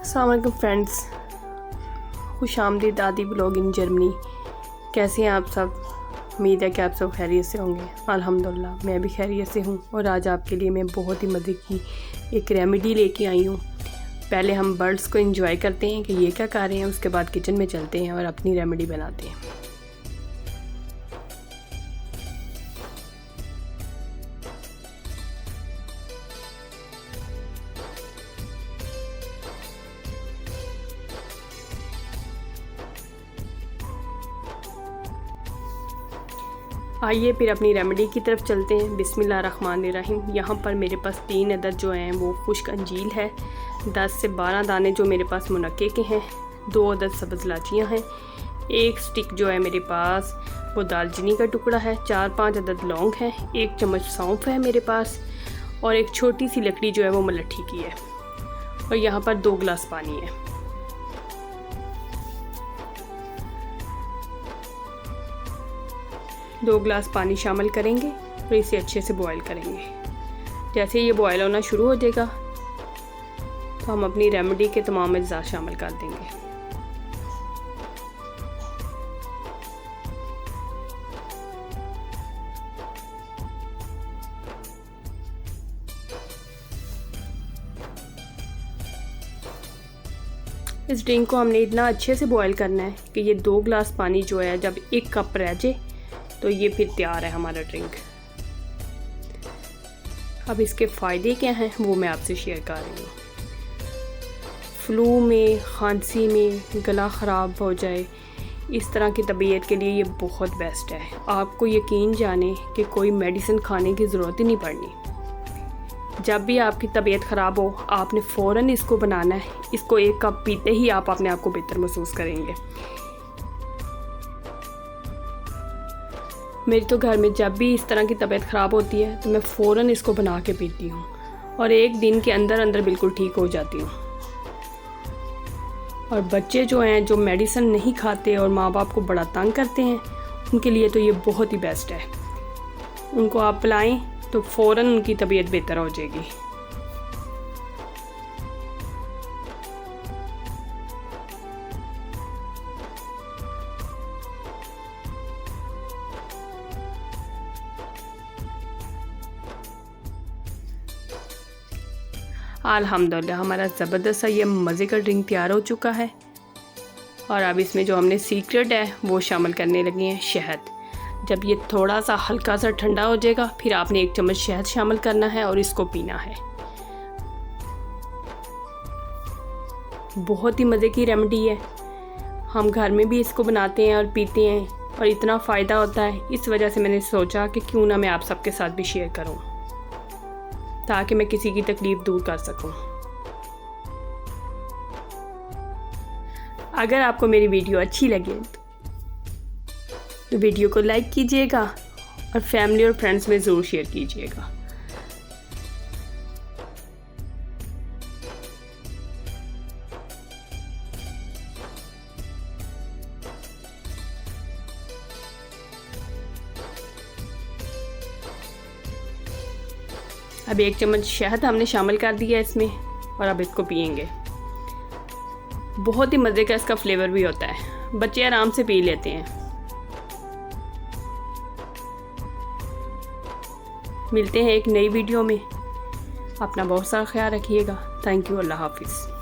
अस्सलाम वालेकुम फ्रेंड्स, खुश आमदीद आदि ब्लॉग इन जर्मनी। कैसे हैं आप सब? उम्मीद है कि आप सब खैरियत से होंगे। अल्हम्दुलिल्लाह मैं भी खैरियत से हूँ। और आज आपके लिए मैं बहुत ही मज़े की एक रेमेडी लेके आई हूँ। पहले हम बर्ड्स को एंजॉय करते हैं कि ये क्या कर रहे हैं, उसके बाद किचन में चलते हैं और अपनी रेमेडी बनाते हैं। आइए फिर अपनी रेमेडी की तरफ चलते हैं। बिस्मिल्लाहिर्रहमानिर्रहीम। यहाँ पर मेरे पास 3 अदद जो हैं वो खुश्क अंजील है, 10 से 12 दाने जो मेरे पास मुनक्के के हैं, 2 अदद सब्ज़ इलाचियाँ हैं, 1 स्टिक जो है मेरे पास वो दालचीनी का टुकड़ा है, 4-5 अदद लौंग है, 1 चम्मच सौंफ है मेरे पास, और एक छोटी सी लकड़ी जो है वो मलट्ठी की है, और यहाँ पर 2 गिलास पानी है। दो गिलास पानी शामिल करेंगे और इसे अच्छे से बॉईल करेंगे। जैसे ये बॉईल होना शुरू हो जाएगा तो हम अपनी रेमेडी के तमाम अज्जा शामिल कर देंगे। इस ड्रिंक को हमने इतना अच्छे से बॉईल करना है कि ये 2 गिलास पानी जो है जब 1 कप रह जाए तो ये फिर तैयार है हमारा ड्रिंक। अब इसके फ़ायदे क्या हैं वो मैं आपसे शेयर कर रही हूँ। फ्लू में, खांसी में, गला ख़राब हो जाए, इस तरह की तबीयत के लिए ये बहुत बेस्ट है। आपको यकीन जाने कि कोई मेडिसिन खाने की ज़रूरत ही नहीं पड़नी। जब भी आपकी तबीयत ख़राब हो आपने फ़ौरन इसको बनाना है। इसको 1 कप पीते ही आप अपने आप को बेहतर महसूस करेंगे। मेरी तो घर में जब भी इस तरह की तबीयत ख़राब होती है तो मैं फ़ौरन इसको बना के पीती हूँ और 1 दिन के अंदर अंदर बिल्कुल ठीक हो जाती हूँ। और बच्चे जो हैं जो मेडिसिन नहीं खाते और माँ बाप को बड़ा तंग करते हैं, उनके लिए तो ये बहुत ही बेस्ट है। उनको आप पिलाएं तो फ़ौरन उनकी तबीयत बेहतर हो जाएगी। अल्हम्दुलिल्लाह हमारा ज़बरदस्त सा ये मज़े का ड्रिंक तैयार हो चुका है। और अब इसमें जो हमने सीक्रेट है वो शामिल करने लगे हैं शहद। जब ये थोड़ा सा हल्का सा ठंडा हो जाएगा फिर आपने 1 चम्मच शहद शामिल करना है और इसको पीना है। बहुत ही मज़े की रेमेडी है। हम घर में भी इसको बनाते हैं और पीते हैं और इतना फ़ायदा होता है। इस वजह से मैंने सोचा कि क्यों ना मैं आप सबके साथ भी शेयर करूं ताकि मैं किसी की तकलीफ़ दूर कर सकूं। अगर आपको मेरी वीडियो अच्छी लगे तो वीडियो को लाइक कीजिएगा और फैमिली और फ्रेंड्स में ज़रूर शेयर कीजिएगा। अब 1 चम्मच शहद हमने शामिल कर दिया इसमें और अब इसको पियेंगे। बहुत ही मज़े का इसका फ्लेवर भी होता है, बच्चे आराम से पी लेते हैं। मिलते हैं एक नई वीडियो में। अपना बहुत सारा ख्याल रखिएगा। Thank you. अल्लाह हाफिज़।